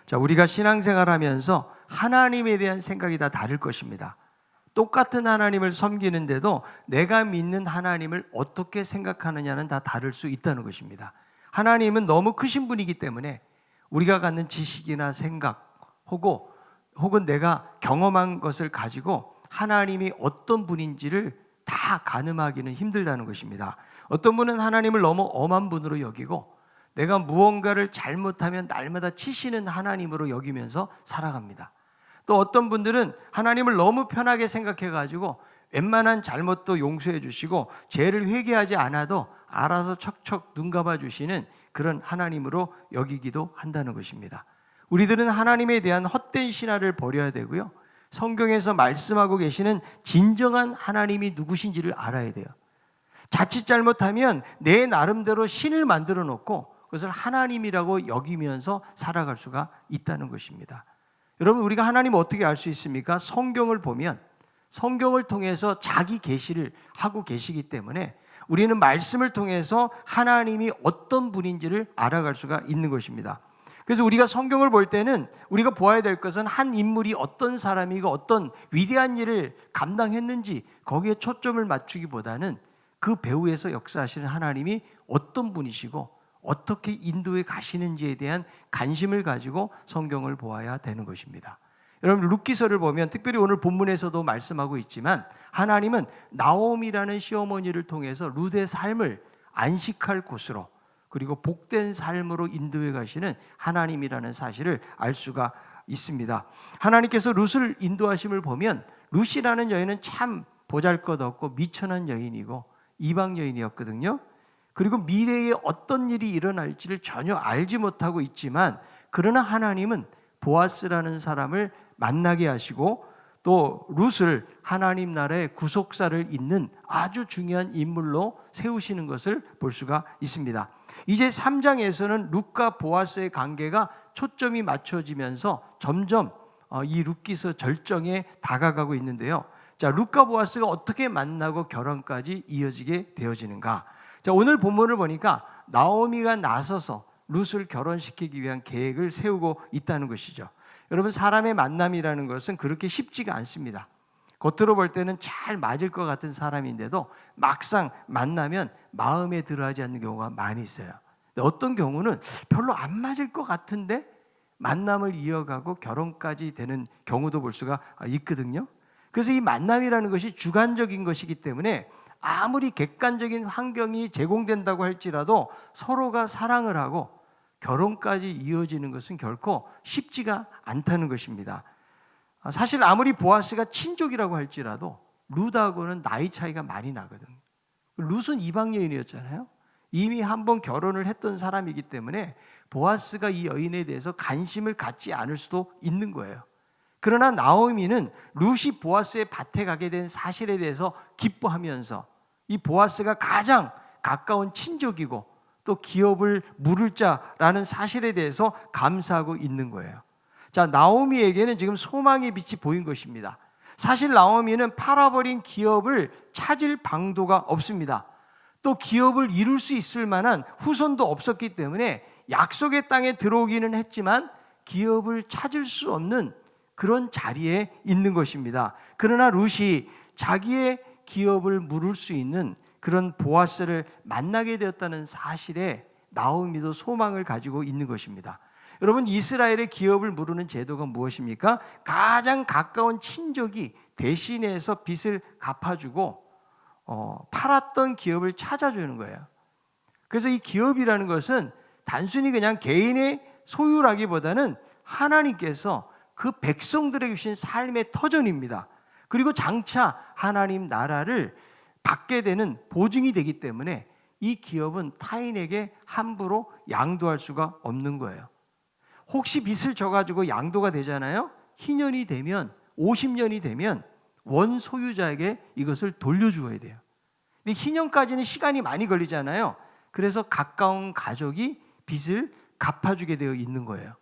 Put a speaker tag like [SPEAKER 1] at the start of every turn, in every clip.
[SPEAKER 1] 자, 우리가 신앙생활 하면서 하나님에 대한 생각이 다 다를 것입니다. 똑같은 하나님을 섬기는데도 내가 믿는 하나님을 어떻게 생각하느냐는 다 다를 수 있다는 것입니다. 하나님은 너무 크신 분이기 때문에 우리가 갖는 지식이나 생각 혹은 내가 경험한 것을 가지고 하나님이 어떤 분인지를 다 가늠하기는 힘들다는 것입니다. 어떤 분은 하나님을 너무 엄한 분으로 여기고 내가 무언가를 잘못하면 날마다 치시는 하나님으로 여기면서 살아갑니다. 또 어떤 분들은 하나님을 너무 편하게 생각해가지고 웬만한 잘못도 용서해 주시고 죄를 회개하지 않아도 알아서 척척 눈 감아 주시는 그런 하나님으로 여기기도 한다는 것입니다. 우리들은 하나님에 대한 헛된 신화를 버려야 되고요, 성경에서 말씀하고 계시는 진정한 하나님이 누구신지를 알아야 돼요. 자칫 잘못하면 내 나름대로 신을 만들어 놓고 그것을 하나님이라고 여기면서 살아갈 수가 있다는 것입니다. 여러분, 우리가 하나님을 어떻게 알 수 있습니까? 성경을 보면 성경을 통해서 자기 계시를 하고 계시기 때문에 우리는 말씀을 통해서 하나님이 어떤 분인지를 알아갈 수가 있는 것입니다. 그래서 우리가 성경을 볼 때는 우리가 보아야 될 것은 한 인물이 어떤 사람이고 어떤 위대한 일을 감당했는지 거기에 초점을 맞추기보다는 그 배후에서 역사하시는 하나님이 어떤 분이시고 어떻게 인도해 가시는지에 대한 관심을 가지고 성경을 보아야 되는 것입니다. 여러분, 룻기서를 보면 특별히 오늘 본문에서도 말씀하고 있지만 하나님은 나오미라는 시어머니를 통해서 룻의 삶을 안식할 곳으로 그리고 복된 삶으로 인도해 가시는 하나님이라는 사실을 알 수가 있습니다. 하나님께서 룻을 인도하심을 보면 룻이라는 여인은 참 보잘것없고 미천한 여인이고 이방 여인이었거든요. 그리고 미래에 어떤 일이 일어날지를 전혀 알지 못하고 있지만 그러나 하나님은 보아스라는 사람을 만나게 하시고 또 룻을 하나님 나라의 구속사를 잇는 아주 중요한 인물로 세우시는 것을 볼 수가 있습니다. 이제 3장에서는 룻과 보아스의 관계가 초점이 맞춰지면서 점점 이 룻기서 절정에 다가가고 있는데요. 자, 룻과 보아스가 어떻게 만나고 결혼까지 이어지게 되어지는가? 자, 오늘 본문을 보니까 나오미가 나서서 룻을 결혼시키기 위한 계획을 세우고 있다는 것이죠. 여러분, 사람의 만남이라는 것은 그렇게 쉽지가 않습니다. 겉으로 볼 때는 잘 맞을 것 같은 사람인데도 막상 만나면 마음에 들어하지 않는 경우가 많이 있어요. 어떤 경우는 별로 안 맞을 것 같은데 만남을 이어가고 결혼까지 되는 경우도 볼 수가 있거든요. 그래서 이 만남이라는 것이 주관적인 것이기 때문에 아무리 객관적인 환경이 제공된다고 할지라도 서로가 사랑을 하고 결혼까지 이어지는 것은 결코 쉽지가 않다는 것입니다. 사실 아무리 보아스가 친족이라고 할지라도 룻하고는 나이 차이가 많이 나거든. 룻은 이방 여인이었잖아요. 이미 한번 결혼을 했던 사람이기 때문에 보아스가 이 여인에 대해서 관심을 갖지 않을 수도 있는 거예요. 그러나 나오미는 룻이 보아스의 밭에 가게 된 사실에 대해서 기뻐하면서 이 보아스가 가장 가까운 친족이고 또 기업을 물을 자라는 사실에 대해서 감사하고 있는 거예요. 자, 나오미에게는 지금 소망의 빛이 보인 것입니다. 사실 나오미는 팔아버린 기업을 찾을 방도가 없습니다. 또 기업을 이룰 수 있을 만한 후손도 없었기 때문에 약속의 땅에 들어오기는 했지만 기업을 찾을 수 없는 그런 자리에 있는 것입니다. 그러나 룻이 자기의 기업을 물을 수 있는 그런 보아스를 만나게 되었다는 사실에 나오미도 소망을 가지고 있는 것입니다. 여러분, 이스라엘의 기업을 물으는 제도가 무엇입니까? 가장 가까운 친족이 대신해서 빚을 갚아주고 팔았던 기업을 찾아주는 거예요. 그래서 이 기업이라는 것은 단순히 그냥 개인의 소유라기보다는 하나님께서 그 백성들에게 주신 삶의 터전입니다. 그리고 장차 하나님 나라를 받게 되는 보증이 되기 때문에 이 기업은 타인에게 함부로 양도할 수가 없는 거예요. 혹시 빚을 져가지고 양도가 되잖아요. 희년이 되면 50년이 되면 원 소유자에게 이것을 돌려주어야 돼요. 근데 희년까지는 시간이 많이 걸리잖아요. 그래서 가까운 가족이 빚을 갚아주게 되어 있는 거예요.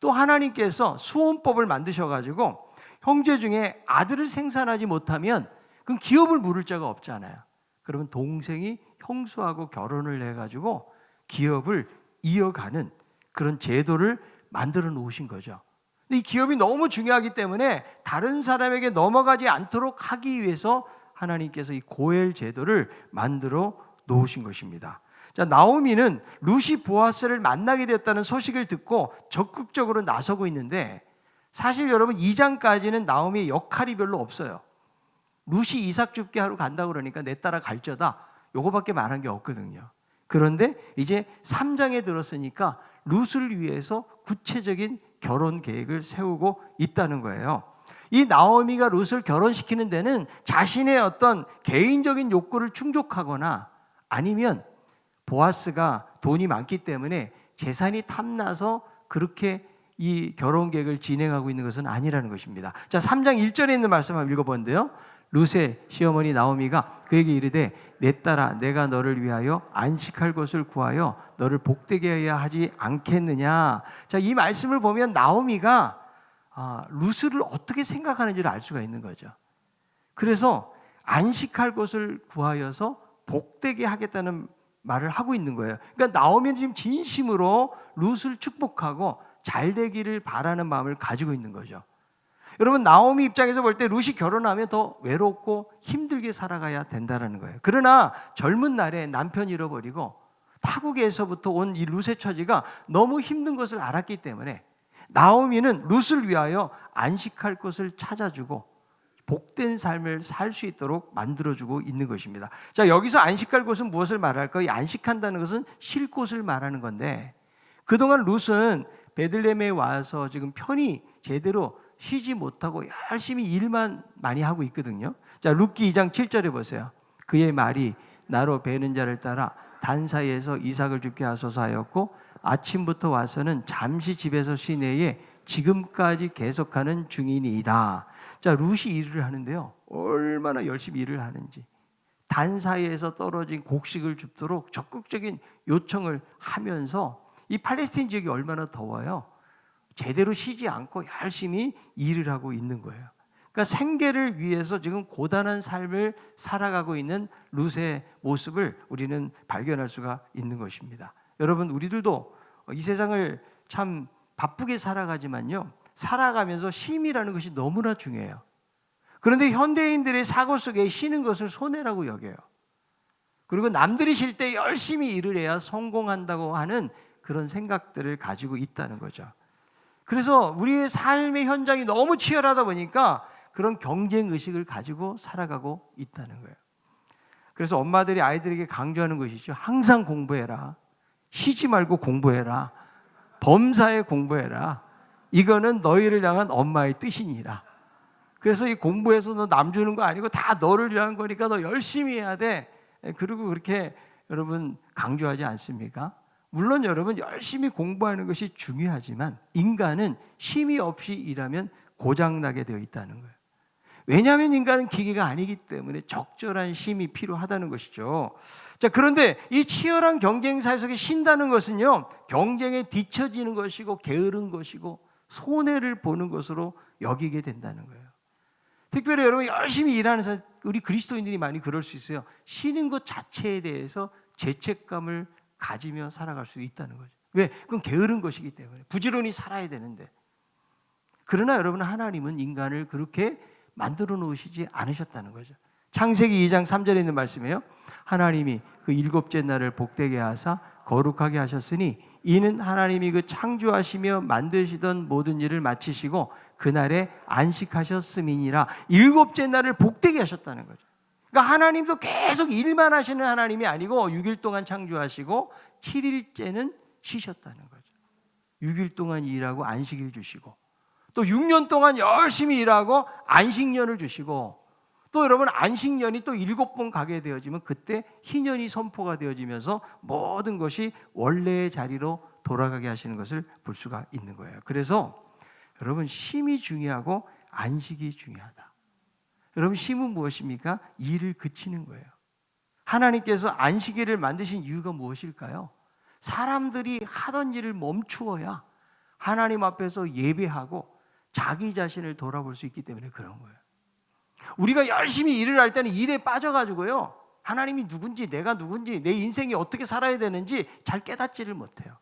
[SPEAKER 1] 또 하나님께서 수혼법을 만드셔가지고 형제 중에 아들을 생산하지 못하면 그럼 기업을 물을 자가 없잖아요. 그러면 동생이 형수하고 결혼을 해가지고 기업을 이어가는 그런 제도를 만들어 놓으신 거죠. 근데 이 기업이 너무 중요하기 때문에 다른 사람에게 넘어가지 않도록 하기 위해서 하나님께서 이 고엘 제도를 만들어 놓으신 것입니다. 자, 나오미는 룻이 보아스를 만나게 되었다는 소식을 듣고 적극적으로 나서고 있는데, 사실 여러분 2장까지는 나오미의 역할이 별로 없어요. 룻이 이삭 줍게 하러 간다고 그러니까 내 따라 갈저다, 요거밖에 말한 게 없거든요. 그런데 이제 3장에 들었으니까 룻을 위해서 구체적인 결혼 계획을 세우고 있다는 거예요. 이 나오미가 룻을 결혼시키는 데는 자신의 어떤 개인적인 욕구를 충족하거나 아니면 보아스가 돈이 많기 때문에 재산이 탐나서 그렇게 이 결혼 계획을 진행하고 있는 것은 아니라는 것입니다. 자, 3장 1절에 있는 말씀 한번 읽어보는데요. 룻의 시어머니 나오미가 그에게 이르되 내 딸아 내가 너를 위하여 안식할 곳을 구하여 너를 복되게 해야 하지 않겠느냐. 자, 이 말씀을 보면 나오미가 룻을 어떻게 생각하는지를 알 수가 있는 거죠. 그래서 안식할 곳을 구하여서 복되게 하겠다는 말을 하고 있는 거예요. 그러니까 나오미는 지금 진심으로 룻을 축복하고 잘 되기를 바라는 마음을 가지고 있는 거죠. 여러분, 나오미 입장에서 볼 때 룻이 결혼하면 더 외롭고 힘들게 살아가야 된다는 거예요. 그러나 젊은 날에 남편 잃어버리고 타국에서부터 온 이 룻의 처지가 너무 힘든 것을 알았기 때문에 나오미는 룻을 위하여 안식할 곳을 찾아주고 복된 삶을 살 수 있도록 만들어주고 있는 것입니다. 자, 여기서 안식할 곳은 무엇을 말할까요? 이 안식한다는 것은 쉴 곳을 말하는 건데, 그동안 룻은 베들레헴에 와서 지금 편히 제대로 쉬지 못하고 열심히 일만 많이 하고 있거든요. 자, 룻기 2장 7절에 보세요. 그의 말이 나로 베는 자를 따라 단 사이에서 이삭을 죽게 하소서 하였고 아침부터 와서는 잠시 집에서 쉬내에 지금까지 계속하는 중이니이다. 자, 룻이 일을 하는데요, 얼마나 열심히 일을 하는지, 단 사이에서 떨어진 곡식을 줍도록 적극적인 요청을 하면서, 이 팔레스틴 지역이 얼마나 더워요. 제대로 쉬지 않고 열심히 일을 하고 있는 거예요. 그러니까 생계를 위해서 지금 고단한 삶을 살아가고 있는 룻의 모습을 우리는 발견할 수가 있는 것입니다. 여러분, 우리들도 이 세상을 참 바쁘게 살아가지만요, 살아가면서 쉼이라는 것이 너무나 중요해요. 그런데 현대인들의 사고 속에 쉬는 것을 손해라고 여겨요. 그리고 남들이 쉴 때 열심히 일을 해야 성공한다고 하는 그런 생각들을 가지고 있다는 거죠. 그래서 우리의 삶의 현장이 너무 치열하다 보니까 그런 경쟁의식을 가지고 살아가고 있다는 거예요. 그래서 엄마들이 아이들에게 강조하는 것이죠. 항상 공부해라. 쉬지 말고 공부해라. 범사에 공부해라. 이거는 너희를 향한 엄마의 뜻이니라. 그래서 이 공부해서 너 남 주는 거 아니고 다 너를 위한 거니까 너 열심히 해야 돼. 그리고 그렇게 여러분 강조하지 않습니까? 물론 여러분 열심히 공부하는 것이 중요하지만 인간은 쉼이 없이 일하면 고장나게 되어 있다는 거예요. 왜냐하면 인간은 기계가 아니기 때문에 적절한 쉼이 필요하다는 것이죠. 자, 그런데 이 치열한 경쟁사 속에 쉰다는 것은요, 경쟁에 뒤처지는 것이고 게으른 것이고 손해를 보는 것으로 여기게 된다는 거예요. 특별히 여러분 열심히 일하는 사람, 우리 그리스도인들이 많이 그럴 수 있어요. 쉬는 것 자체에 대해서 죄책감을 가지며 살아갈 수 있다는 거죠. 왜? 그건 게으른 것이기 때문에. 부지런히 살아야 되는데. 그러나 여러분, 하나님은 인간을 그렇게 만들어 놓으시지 않으셨다는 거죠. 창세기 2장 3절에 있는 말씀이에요. 하나님이 그 일곱째 날을 복되게 하사 거룩하게 하셨으니 이는 하나님이 그 창조하시며 만드시던 모든 일을 마치시고 그날에 안식하셨음이니라. 일곱째 날을 복되게 하셨다는 거죠. 그러니까 하나님도 계속 일만 하시는 하나님이 아니고 6일 동안 창조하시고 7일째는 쉬셨다는 거죠. 6일 동안 일하고 안식일 주시고 또 6년 동안 열심히 일하고 안식년을 주시고 또 여러분 안식년이 또 7번 가게 되어지면 그때 희년이 선포가 되어지면서 모든 것이 원래의 자리로 돌아가게 하시는 것을 볼 수가 있는 거예요. 그래서 여러분 쉼이 중요하고 안식이 중요하다. 여러분 쉼은 무엇입니까? 일을 그치는 거예요. 하나님께서 안식일을 만드신 이유가 무엇일까요? 사람들이 하던 일을 멈추어야 하나님 앞에서 예배하고 자기 자신을 돌아볼 수 있기 때문에 그런 거예요. 우리가 열심히 일을 할 때는 일에 빠져가지고요, 하나님이 누군지 내가 누군지 내 인생이 어떻게 살아야 되는지 잘 깨닫지를 못해요.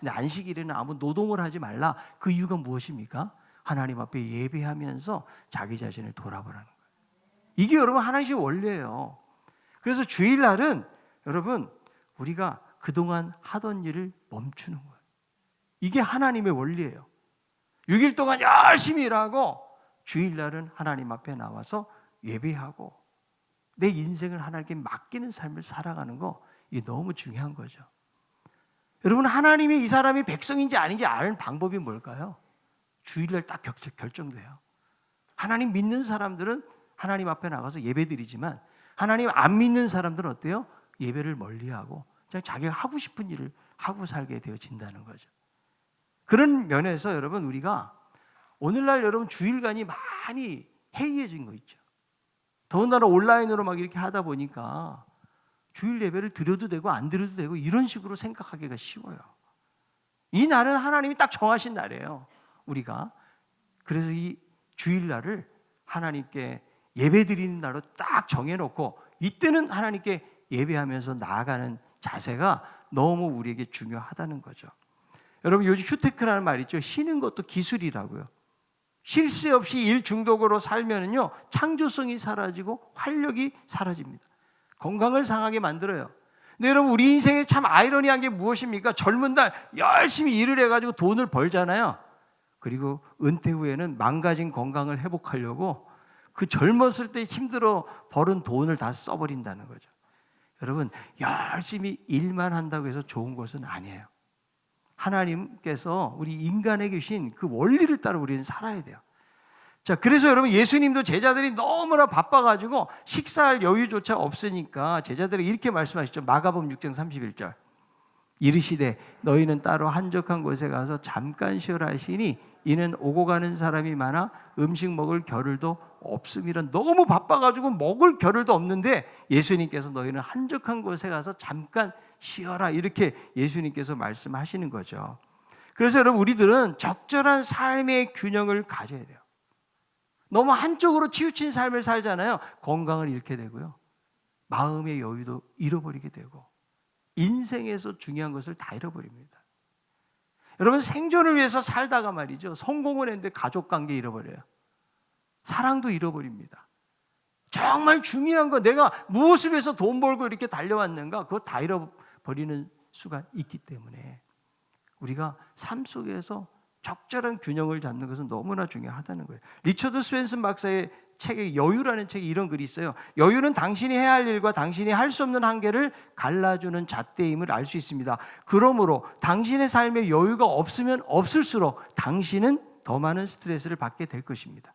[SPEAKER 1] 근데 안식일에는 아무 노동을 하지 말라. 그 이유가 무엇입니까? 하나님 앞에 예배하면서 자기 자신을 돌아보라는 거예요. 이게 여러분 하나님의 원리예요. 그래서 주일날은 여러분 우리가 그동안 하던 일을 멈추는 거예요. 이게 하나님의 원리예요. 6일 동안 열심히 일하고 주일날은 하나님 앞에 나와서 예배하고 내 인생을 하나님께 맡기는 삶을 살아가는 거, 이게 너무 중요한 거죠. 여러분, 하나님이 이 사람이 백성인지 아닌지 아는 방법이 뭘까요? 주일날 딱 결정돼요. 하나님 믿는 사람들은 하나님 앞에 나가서 예배드리지만 하나님 안 믿는 사람들은 어때요? 예배를 멀리하고 그냥 자기가 하고 싶은 일을 하고 살게 되어진다는 거죠. 그런 면에서 여러분, 우리가 오늘날 여러분 주일간이 많이 해이해진 거 있죠. 더군다나 온라인으로 막 이렇게 하다 보니까 주일 예배를 드려도 되고 안 드려도 되고 이런 식으로 생각하기가 쉬워요. 이 날은 하나님이 딱 정하신 날이에요, 우리가. 그래서 이 주일날을 하나님께 예배 드리는 날로 딱 정해놓고 이때는 하나님께 예배하면서 나아가는 자세가 너무 우리에게 중요하다는 거죠. 여러분, 요즘 휴테크라는 말 있죠. 쉬는 것도 기술이라고요. 쉴 새 없이 일 중독으로 살면은요, 창조성이 사라지고 활력이 사라집니다. 건강을 상하게 만들어요. 근데 여러분, 우리 인생에 참 아이러니한 게 무엇입니까? 젊은 날 열심히 일을 해가지고 돈을 벌잖아요. 그리고 은퇴 후에는 망가진 건강을 회복하려고 그 젊었을 때 힘들어 벌은 돈을 다 써버린다는 거죠. 여러분, 열심히 일만 한다고 해서 좋은 것은 아니에요. 하나님께서 우리 인간에게 주신 그 원리를 따라 우리는 살아야 돼요. 자, 그래서 여러분, 예수님도 제자들이 너무나 바빠가지고 식사할 여유조차 없으니까 제자들에게 이렇게 말씀하시죠. 마가복음 6장 31절. 이르시되 너희는 따로 한적한 곳에 가서 잠깐 쉬어라 하시니 이는 오고 가는 사람이 많아 음식 먹을 겨를도 없음이란. 너무 바빠가지고 먹을 겨를도 없는데 예수님께서 너희는 한적한 곳에 가서 잠깐 쉬어라, 이렇게 예수님께서 말씀하시는 거죠. 그래서 여러분, 우리들은 적절한 삶의 균형을 가져야 돼요. 너무 한쪽으로 치우친 삶을 살잖아요. 건강을 잃게 되고요, 마음의 여유도 잃어버리게 되고 인생에서 중요한 것을 다 잃어버립니다. 여러분, 생존을 위해서 살다가 말이죠, 성공을 했는데 가족관계 잃어버려요. 사랑도 잃어버립니다. 정말 중요한 거, 내가 무엇을 위해서 돈 벌고 이렇게 달려왔는가, 그거 다 잃어버리는 수가 있기 때문에 우리가 삶 속에서 적절한 균형을 잡는 것은 너무나 중요하다는 거예요. 리처드 스웬슨 박사의 책에 여유라는 책에 이런 글이 있어요. 여유는 당신이 해야 할 일과 당신이 할 수 없는 한계를 갈라주는 잣대임을 알 수 있습니다. 그러므로 당신의 삶에 여유가 없으면 없을수록 당신은 더 많은 스트레스를 받게 될 것입니다.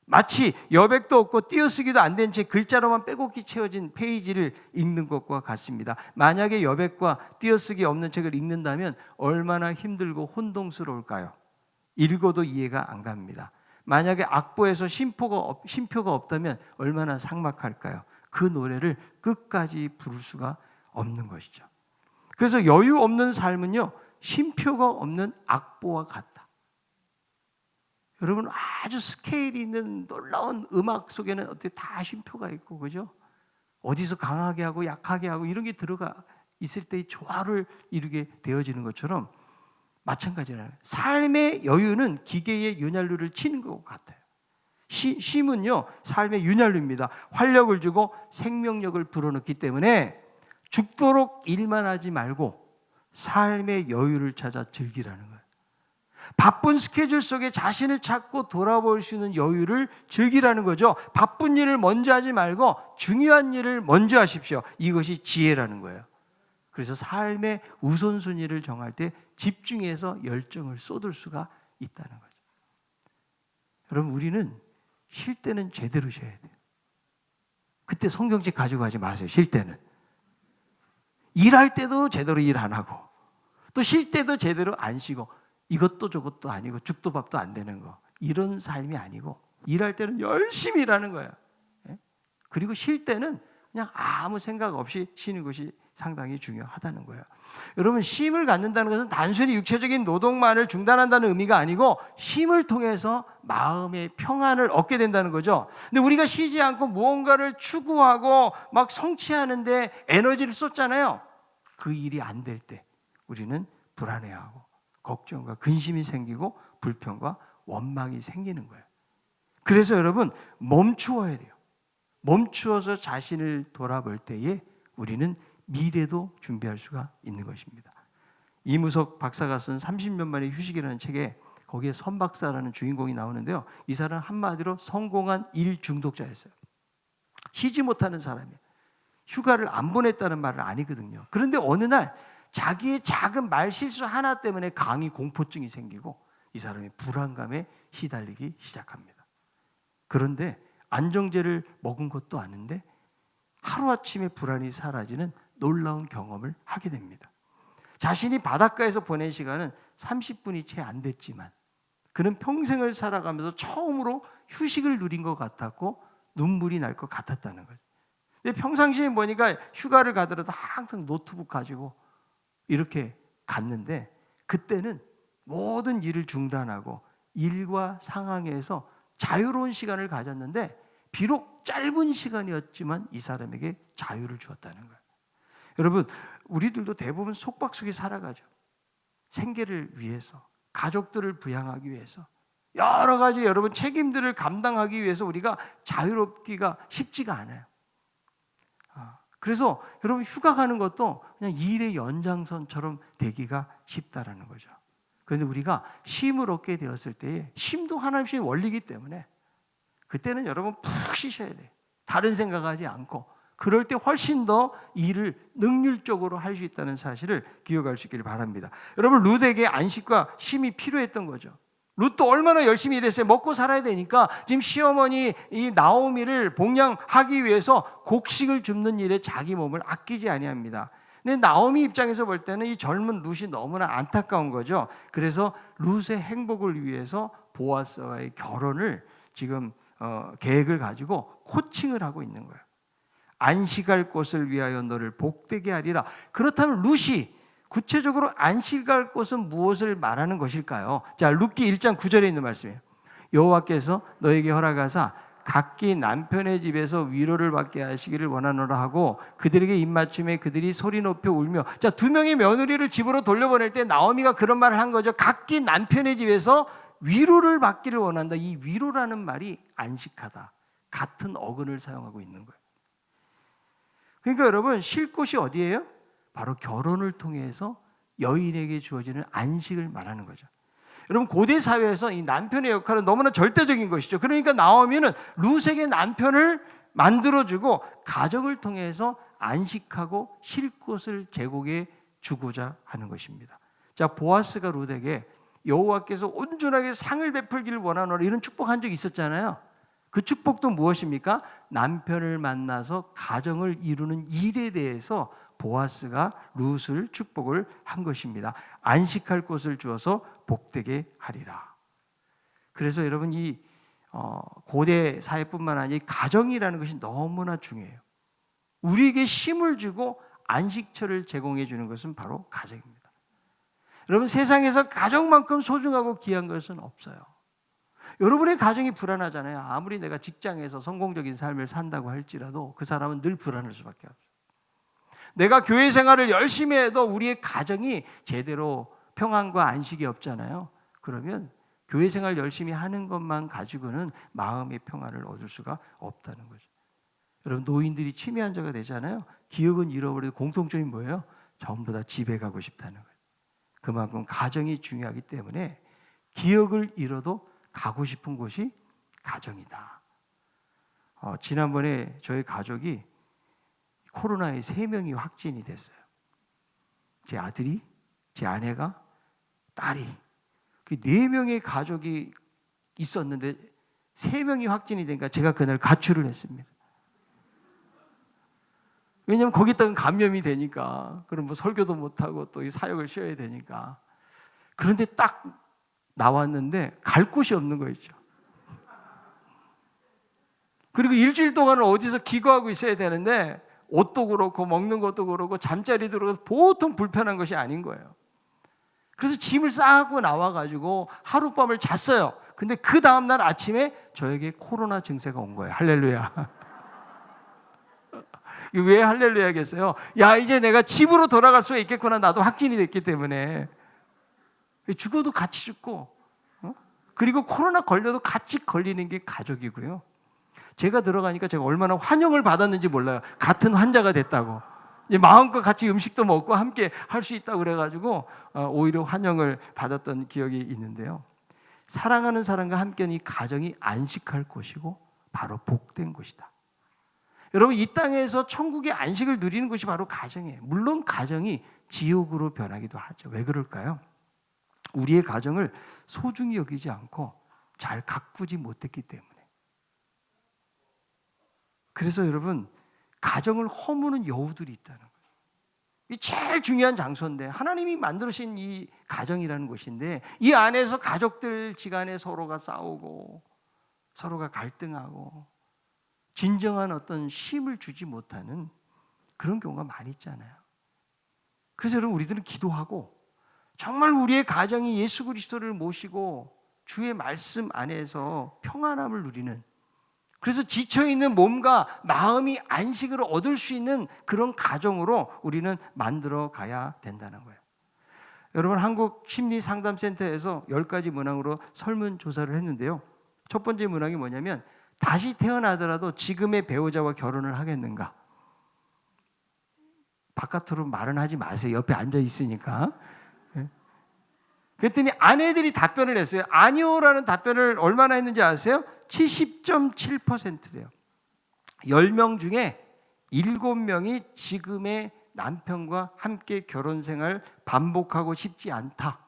[SPEAKER 1] 마치 여백도 없고 띄어쓰기도 안 된 채 글자로만 빼곡히 채워진 페이지를 읽는 것과 같습니다. 만약에 여백과 띄어쓰기 없는 책을 읽는다면 얼마나 힘들고 혼동스러울까요? 읽어도 이해가 안 갑니다. 만약에 악보에서 쉼표가 없다면 얼마나 삭막할까요? 그 노래를 끝까지 부를 수가 없는 것이죠. 그래서 여유 없는 삶은요, 쉼표가 없는 악보와 같다. 여러분, 아주 스케일이 있는 놀라운 음악 속에는 어떻게 다 쉼표가 있고, 그죠? 어디서 강하게 하고 약하게 하고 이런 게 들어가 있을 때의 조화를 이루게 되어지는 것처럼 마찬가지잖아요. 삶의 여유는 기계의 윤활유를 치는 것 같아요. 쉼은요, 삶의 윤활유입니다. 활력을 주고 생명력을 불어넣기 때문에 죽도록 일만 하지 말고 삶의 여유를 찾아 즐기라는 거예요. 바쁜 스케줄 속에 자신을 찾고 돌아볼 수 있는 여유를 즐기라는 거죠. 바쁜 일을 먼저 하지 말고 중요한 일을 먼저 하십시오. 이것이 지혜라는 거예요. 그래서 삶의 우선순위를 정할 때 집중해서 열정을 쏟을 수가 있다는 거죠. 여러분, 우리는 쉴 때는 제대로 쉬어야 돼요. 그때 성경책 가지고 가지 마세요. 쉴 때는. 일할 때도 제대로 일 안 하고 또 쉴 때도 제대로 안 쉬고 이것도 저것도 아니고 죽도 밥도 안 되는 거, 이런 삶이 아니고 일할 때는 열심히 일하는 거예요. 그리고 쉴 때는 그냥 아무 생각 없이 쉬는 것이 상당히 중요하다는 거예요. 여러분, 쉼을 갖는다는 것은 단순히 육체적인 노동만을 중단한다는 의미가 아니고 쉼을 통해서 마음의 평안을 얻게 된다는 거죠. 근데 우리가 쉬지 않고 무언가를 추구하고 막 성취하는데 에너지를 쏟잖아요. 그 일이 안 될 때 우리는 불안해하고 걱정과 근심이 생기고 불평과 원망이 생기는 거예요. 그래서 여러분 멈추어야 돼요. 멈추어서 자신을 돌아볼 때에 우리는 미래도 준비할 수가 있는 것입니다. 이무석 박사가 쓴 30년 만의 휴식이라는 책에 거기에 선 박사라는 주인공이 나오는데요. 이 사람은 한마디로 성공한 일 중독자였어요. 쉬지 못하는 사람이에요. 휴가를 안 보냈다는 말은 아니거든요. 그런데 어느 날 자기의 작은 말 실수 하나 때문에 강이 공포증이 생기고 이 사람이 불안감에 시달리기 시작합니다. 그런데 안정제를 먹은 것도 아닌데 하루아침에 불안이 사라지는 놀라운 경험을 하게 됩니다. 자신이 바닷가에서 보낸 시간은 30분이 채 안 됐지만 그는 평생을 살아가면서 처음으로 휴식을 누린 것 같았고 눈물이 날 것 같았다는 거죠. 근데 평상시에 보니까 휴가를 가더라도 항상 노트북 가지고 이렇게 갔는데 그때는 모든 일을 중단하고 일과 상황에서 자유로운 시간을 가졌는데 비록 짧은 시간이었지만 이 사람에게 자유를 주었다는 거예요. 여러분, 우리들도 대부분 속박속에 살아가죠. 생계를 위해서, 가족들을 부양하기 위해서, 여러 가지 여러분 책임들을 감당하기 위해서 우리가 자유롭기가 쉽지가 않아요. 그래서 여러분 휴가 가는 것도 그냥 일의 연장선처럼 되기가 쉽다라는 거죠. 그런데 우리가 쉼을 얻게 되었을 때에 쉼도 하나님의 원리이기 때문에 그때는 여러분 푹 쉬셔야 돼요. 다른 생각하지 않고 그럴 때 훨씬 더 일을 능률적으로 할 수 있다는 사실을 기억할 수 있기를 바랍니다. 여러분 룻에게 안식과 쉼이 필요했던 거죠. 룻도 얼마나 열심히 일했어요. 먹고 살아야 되니까 지금 시어머니 이 나오미를 봉양하기 위해서 곡식을 줍는 일에 자기 몸을 아끼지 아니합니다. 근데 나오미 입장에서 볼 때는 이 젊은 룻이 너무나 안타까운 거죠. 그래서 룻의 행복을 위해서 보아스와의 결혼을 지금 계획을 가지고 코칭을 하고 있는 거예요. 안식할 곳을 위하여 너를 복되게 하리라. 그렇다면 룻이 구체적으로 안식할 곳은 무엇을 말하는 것일까요? 자, 룻기 1장 9절에 있는 말씀이에요. 여호와께서 너에게 허락하사 각기 남편의 집에서 위로를 받게 하시기를 원하노라 하고 그들에게 입맞춤에 그들이 소리 높여 울며. 자, 두 명의 며느리를 집으로 돌려보낼 때 나오미가 그런 말을 한 거죠. 각기 남편의 집에서 위로를 받기를 원한다. 이 위로라는 말이 안식하다, 같은 어근을 사용하고 있는 거예요. 그러니까 여러분 쉴 곳이 어디예요? 바로 결혼을 통해서 여인에게 주어지는 안식을 말하는 거죠. 여러분 고대 사회에서 이 남편의 역할은 너무나 절대적인 것이죠. 그러니까 나오미는 룻에게 남편을 만들어주고 가정을 통해서 안식하고 쉴 곳을 제공해 주고자 하는 것입니다. 자, 보아스가 룻에게 여호와께서 온전하게 상을 베풀기를 원하노라 이런 축복한 적이 있었잖아요. 그 축복도 무엇입니까? 남편을 만나서 가정을 이루는 일에 대해서 보아스가 룻을 축복을 한 것입니다. 안식할 곳을 주어서 복되게 하리라. 그래서 여러분 이 고대 사회뿐만 아니라 가정이라는 것이 너무나 중요해요. 우리에게 쉼을 주고 안식처를 제공해 주는 것은 바로 가정입니다. 여러분 세상에서 가정만큼 소중하고 귀한 것은 없어요. 여러분의 가정이 불안하잖아요. 아무리 내가 직장에서 성공적인 삶을 산다고 할지라도 그 사람은 늘 불안할 수밖에 없어요. 내가 교회 생활을 열심히 해도 우리의 가정이 제대로 평안과 안식이 없잖아요. 그러면 교회 생활 열심히 하는 것만 가지고는 마음의 평안을 얻을 수가 없다는 거죠. 여러분 노인들이 치매 환자가 되잖아요. 기억은 잃어버려도 공통점이 뭐예요? 전부 다 집에 가고 싶다는 거예요. 그만큼 가정이 중요하기 때문에 기억을 잃어도 가고 싶은 곳이 가정이다. 지난번에 저희 가족이 코로나에 3명이 확진이 됐어요. 제 아들이, 제 아내가, 딸이. 그 4명의 가족이 있었는데 3명이 확진이 되니까 제가 그날 가출을 했습니다. 왜냐하면 거기다가 감염이 되니까. 그럼 뭐 설교도 못하고 또 이 사역을 쉬어야 되니까. 그런데 딱 나왔는데 갈 곳이 없는 거 있죠. 그리고 일주일 동안은 어디서 기거하고 있어야 되는데 옷도 그렇고 먹는 것도 그렇고 잠자리도 그렇고 보통 불편한 것이 아닌 거예요. 그래서 짐을 싸고 나와가지고 하룻밤을 잤어요. 근데 그 다음날 아침에 저에게 코로나 증세가 온 거예요. 할렐루야. 왜 할렐루야겠어요? 야, 이제 내가 집으로 돌아갈 수가 있겠구나. 나도 확진이 됐기 때문에. 죽어도 같이 죽고, 그리고 코로나 걸려도 같이 걸리는 게 가족이고요. 제가 들어가니까 제가 얼마나 환영을 받았는지 몰라요. 같은 환자가 됐다고. 마음껏 같이 음식도 먹고 함께 할 수 있다고 그래가지고 오히려 환영을 받았던 기억이 있는데요. 사랑하는 사람과 함께하는 이 가정이 안식할 곳이고 바로 복된 곳이다. 여러분, 이 땅에서 천국의 안식을 누리는 것이 바로 가정이에요. 물론 가정이 지옥으로 변하기도 하죠. 왜 그럴까요? 우리의 가정을 소중히 여기지 않고 잘 가꾸지 못했기 때문에. 그래서 여러분, 가정을 허무는 여우들이 있다는 거예요. 이 제일 중요한 장소인데, 하나님이 만들으신 이 가정이라는 곳인데, 이 안에서 가족들 지간에 서로가 싸우고 서로가 갈등하고 진정한 어떤 쉼을 주지 못하는 그런 경우가 많이 있잖아요. 그래서 여러분, 우리들은 기도하고 정말 우리의 가정이 예수 그리스도를 모시고 주의 말씀 안에서 평안함을 누리는, 그래서 지쳐있는 몸과 마음이 안식을 얻을 수 있는 그런 가정으로 우리는 만들어 가야 된다는 거예요. 여러분, 한국심리상담센터에서 10가지 문항으로 설문조사를 했는데요. 첫 번째 문항이 뭐냐면, 다시 태어나더라도 지금의 배우자와 결혼을 하겠는가? 바깥으로 말은 하지 마세요. 옆에 앉아 있으니까. 그랬더니 아내들이 답변을 했어요. 아니요라는 답변을 얼마나 했는지 아세요? 70.7%래요. 10명 중에 7명이 지금의 남편과 함께 결혼 생활 반복하고 싶지 않다.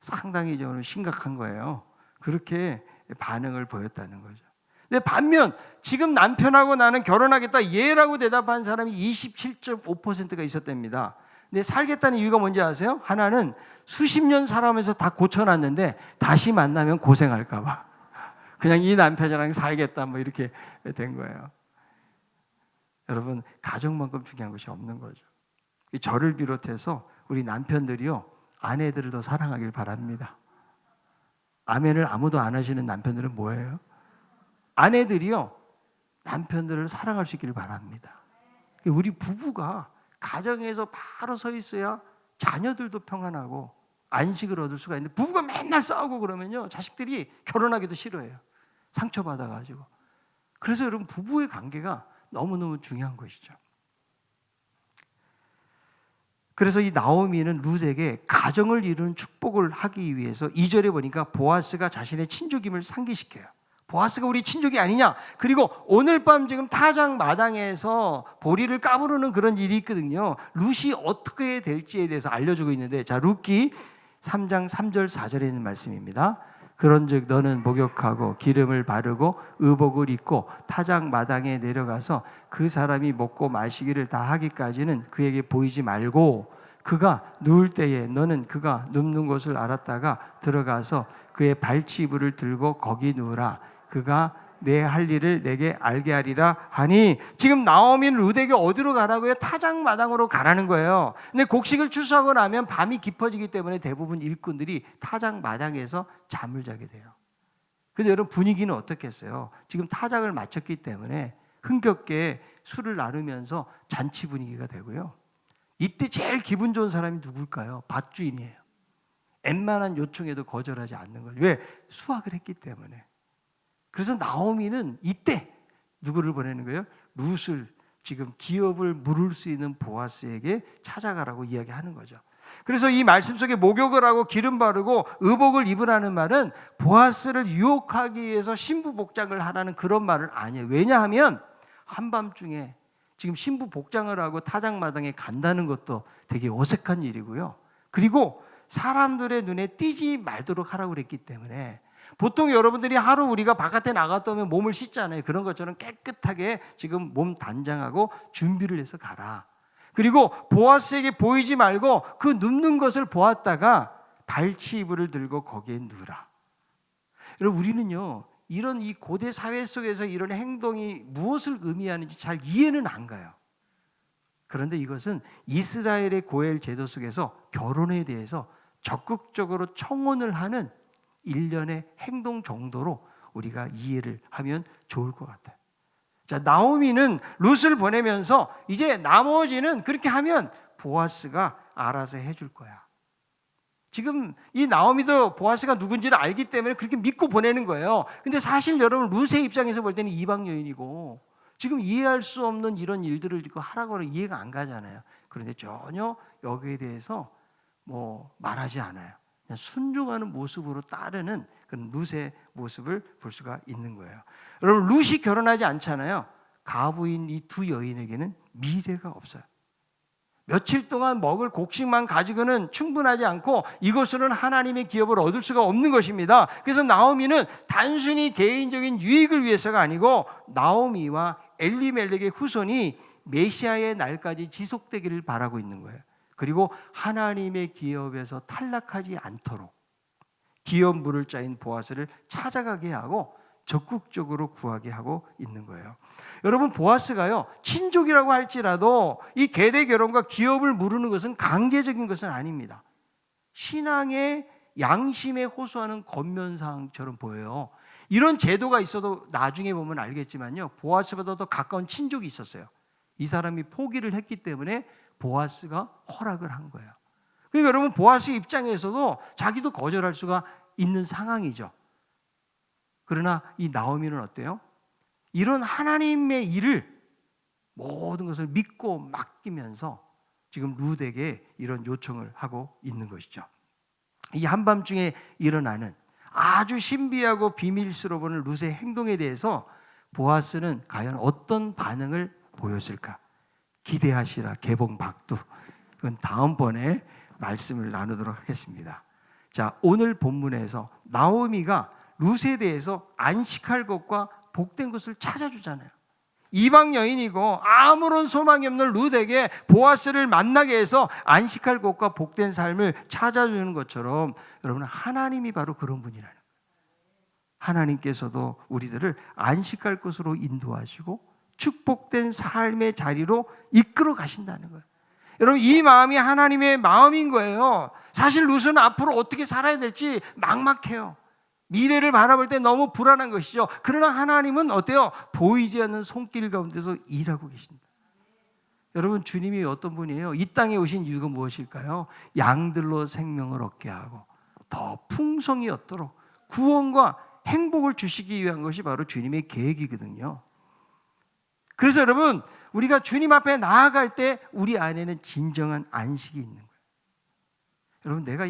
[SPEAKER 1] 상당히 저는 심각한 거예요. 그렇게 반응을 보였다는 거죠. 근데 반면 지금 남편하고 나는 결혼하겠다 예라고 대답한 사람이 27.5%가 있었답니다. 근데 살겠다는 이유가 뭔지 아세요? 하나는 수십 년 살아오면서 다 고쳐놨는데 다시 만나면 고생할까 봐 그냥 이 남편이랑 살겠다 뭐 이렇게 된 거예요. 여러분, 가정만큼 중요한 것이 없는 거죠. 저를 비롯해서 우리 남편들이요, 아내들을 더 사랑하길 바랍니다. 아멘을 아무도 안 하시는 남편들은 뭐예요? 아내들이요, 남편들을 사랑할 수 있기를 바랍니다. 우리 부부가 가정에서 바로 서 있어야 자녀들도 평안하고 안식을 얻을 수가 있는데, 부부가 맨날 싸우고 그러면요, 자식들이 결혼하기도 싫어해요. 상처받아가지고. 그래서 여러분, 부부의 관계가 너무너무 중요한 것이죠. 그래서 이 나오미는 룻에게 가정을 이루는 축복을 하기 위해서 2절에 보니까 보아스가 자신의 친족임을 상기시켜요. 보아스가 우리 친족이 아니냐. 그리고 오늘 밤 지금 타작 마당에서 보리를 까부르는 그런 일이 있거든요. 룻이 어떻게 될지에 대해서 알려주고 있는데, 자, 룻기 3장 3절 4절에 있는 말씀입니다. 그런즉 너는 목욕하고 기름을 바르고 의복을 입고 타작 마당에 내려가서 그 사람이 먹고 마시기를 다 하기까지는 그에게 보이지 말고, 그가 누울 때에 너는 그가 눕는 곳을 알았다가 들어가서 그의 발치부를 들고 거기 누우라. 그가 내 할 일을 내게 알게 하리라 하니, 지금 나오미는 룻에게 어디로 가라고요? 타작 마당으로 가라는 거예요. 근데 곡식을 추수하고 나면 밤이 깊어지기 때문에 대부분 일꾼들이 타작 마당에서 잠을 자게 돼요. 근데 여러분, 분위기는 어떻겠어요? 지금 타작을 마쳤기 때문에 흥겹게 술을 나누면서 잔치 분위기가 되고요. 이때 제일 기분 좋은 사람이 누굴까요? 밭주인이에요. 웬만한 요청에도 거절하지 않는 거죠. 왜? 수확을 했기 때문에. 그래서 나오미는 이때 누구를 보내는 거예요? 룻을, 지금 기업을 물을 수 있는 보아스에게 찾아가라고 이야기하는 거죠. 그래서 이 말씀 속에 목욕을 하고 기름 바르고 의복을 입으라는 말은 보아스를 유혹하기 위해서 신부 복장을 하라는 그런 말은 아니에요. 왜냐하면 한밤중에 지금 신부 복장을 하고 타작마당에 간다는 것도 되게 어색한 일이고요. 그리고 사람들의 눈에 띄지 말도록 하라고 그랬기 때문에, 보통 여러분들이 하루 우리가 바깥에 나갔다 오면 몸을 씻잖아요. 그런 것처럼 깨끗하게 지금 몸 단장하고 준비를 해서 가라. 그리고 보아스에게 보이지 말고 그 눕는 것을 보았다가 발치이불을 들고 거기에 누우라. 여러분, 우리는요, 이런 이 고대 사회 속에서 이런 행동이 무엇을 의미하는지 잘 이해는 안 가요. 그런데 이것은 이스라엘의 고엘 제도 속에서 결혼에 대해서 적극적으로 청혼을 하는 일련의 행동 정도로 우리가 이해를 하면 좋을 것 같아요. 자, 나오미는 룻을 보내면서 이제 나머지는 그렇게 하면 보아스가 알아서 해줄 거야. 지금 이 나오미도 보아스가 누군지를 알기 때문에 그렇게 믿고 보내는 거예요. 근데 사실 여러분 룻의 입장에서 볼 때는 이방 여인이고 지금 이해할 수 없는 이런 일들을 지금 하라고 하면 이해가 안 가잖아요. 그런데 전혀 여기에 대해서 말하지 않아요. 그냥 순종하는 모습으로 따르는 그런 룻의 모습을 볼 수가 있는 거예요. 여러분 룻이 결혼하지 않잖아요. 가부인 이 두 여인에게는 미래가 없어요. 며칠 동안 먹을 곡식만 가지고는 충분하지 않고 이것으로는 하나님의 기업을 얻을 수가 없는 것입니다. 그래서 나오미는 단순히 개인적인 유익을 위해서가 아니고 나오미와 엘리멜렉의 후손이 메시아의 날까지 지속되기를 바라고 있는 거예요. 그리고 하나님의 기업에서 탈락하지 않도록 기업 물을 자인 보아스를 찾아가게 하고 적극적으로 구하게 하고 있는 거예요. 여러분 보아스가요 친족이라고 할지라도 이 계대 결혼과 기업을 물으는 것은 강제적인 것은 아닙니다. 신앙의 양심에 호소하는 권면사항처럼 보여요. 이런 제도가 있어도 나중에 보면 알겠지만요 보아스보다 더 가까운 친족이 있었어요. 이 사람이 포기를 했기 때문에 보아스가 허락을 한 거예요. 그러니까 여러분 보아스 입장에서도 자기도 거절할 수가 있는 상황이죠. 그러나 이 나오미는 어때요? 이런 하나님의 일을 모든 것을 믿고 맡기면서 지금 룻에게 이런 요청을 하고 있는 것이죠. 이 한밤중에 일어나는 아주 신비하고 비밀스러워 보이는 룻의 행동에 대해서 보아스는 과연 어떤 반응을 보였을까? 기대하시라 개봉박두. 그건 다음번에 말씀을 나누도록 하겠습니다. 자, 오늘 본문에서 나오미가 룻에 대해서 안식할 것과 복된 것을 찾아주잖아요. 이방 여인이고 아무런 소망이 없는 룻에게 보아스를 만나게 해서 안식할 것과 복된 삶을 찾아주는 것처럼 여러분 하나님이 바로 그런 분이라는 거예요. 하나님께서도 우리들을 안식할 것으로 인도하시고 축복된 삶의 자리로 이끌어 가신다는 거예요. 여러분 이 마음이 하나님의 마음인 거예요. 사실 룻은 앞으로 어떻게 살아야 될지 막막해요. 미래를 바라볼 때 너무 불안한 것이죠. 그러나 하나님은 어때요? 보이지 않는 손길 가운데서 일하고 계신다. 여러분 주님이 어떤 분이에요? 이 땅에 오신 이유가 무엇일까요? 양들로 생명을 얻게 하고 더 풍성히 얻도록 구원과 행복을 주시기 위한 것이 바로 주님의 계획이거든요. 그래서 여러분 우리가 주님 앞에 나아갈 때 우리 안에는 진정한 안식이 있는 거예요. 여러분 내가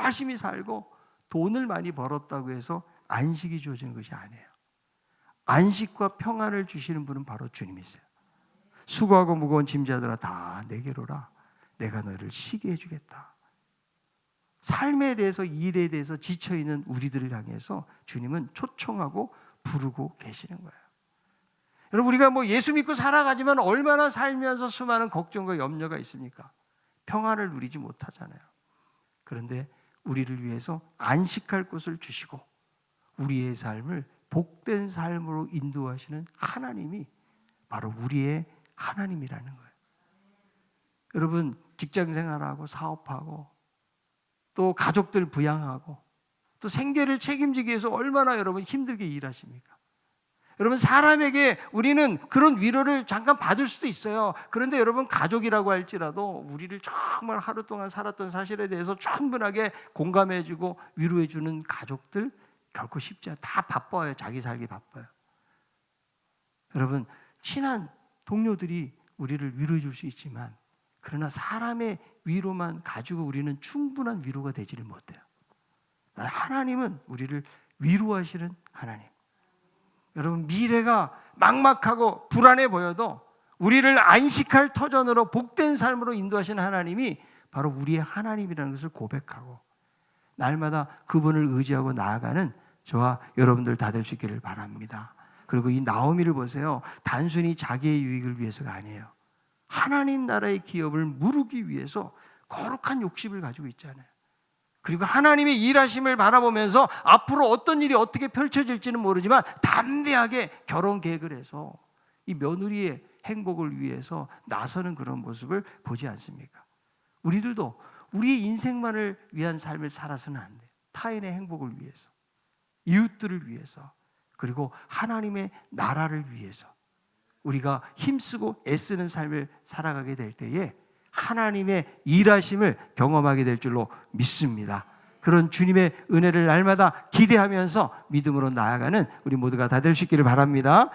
[SPEAKER 1] 열심히 살고 돈을 많이 벌었다고 해서 안식이 주어지는 것이 아니에요. 안식과 평안을 주시는 분은 바로 주님이세요. 수고하고 무거운 짐자들아 다 내게로 오라. 내가 너희를 쉬게 해주겠다. 삶에 대해서 일에 대해서 지쳐있는 우리들을 향해서 주님은 초청하고 부르고 계시는 거예요. 여러분 우리가 예수 믿고 살아가지만 얼마나 살면서 수많은 걱정과 염려가 있습니까? 평안을 누리지 못하잖아요. 그런데 우리를 위해서 안식할 곳을 주시고 우리의 삶을 복된 삶으로 인도하시는 하나님이 바로 우리의 하나님이라는 거예요. 여러분 직장생활하고 사업하고 또 가족들 부양하고 또 생계를 책임지기 위해서 얼마나 여러분 힘들게 일하십니까? 여러분 사람에게 우리는 그런 위로를 잠깐 받을 수도 있어요. 그런데 여러분 가족이라고 할지라도 우리를 정말 하루 동안 살았던 사실에 대해서 충분하게 공감해주고 위로해주는 가족들 결코 쉽지 않아요. 다 바빠요. 자기 살기 바빠요. 여러분 친한 동료들이 우리를 위로해 줄 수 있지만 그러나 사람의 위로만 가지고 우리는 충분한 위로가 되지를 못해요. 하나님은 우리를 위로하시는 하나님. 여러분 미래가 막막하고 불안해 보여도 우리를 안식할 터전으로 복된 삶으로 인도하시는 하나님이 바로 우리의 하나님이라는 것을 고백하고 날마다 그분을 의지하고 나아가는 저와 여러분들 다 될 수 있기를 바랍니다. 그리고 이 나오미를 보세요. 단순히 자기의 유익을 위해서가 아니에요. 하나님 나라의 기업을 무르기 위해서 거룩한 욕심을 가지고 있잖아요. 그리고 하나님의 일하심을 바라보면서 앞으로 어떤 일이 어떻게 펼쳐질지는 모르지만 담대하게 결혼 계획을 해서 이 며느리의 행복을 위해서 나서는 그런 모습을 보지 않습니까? 우리들도 우리의 인생만을 위한 삶을 살아서는 안 돼요. 타인의 행복을 위해서, 이웃들을 위해서, 그리고 하나님의 나라를 위해서 우리가 힘쓰고 애쓰는 삶을 살아가게 될 때에 하나님의 일하심을 경험하게 될 줄로 믿습니다. 그런 주님의 은혜를 날마다 기대하면서 믿음으로 나아가는 우리 모두가 다 될 수 있기를 바랍니다.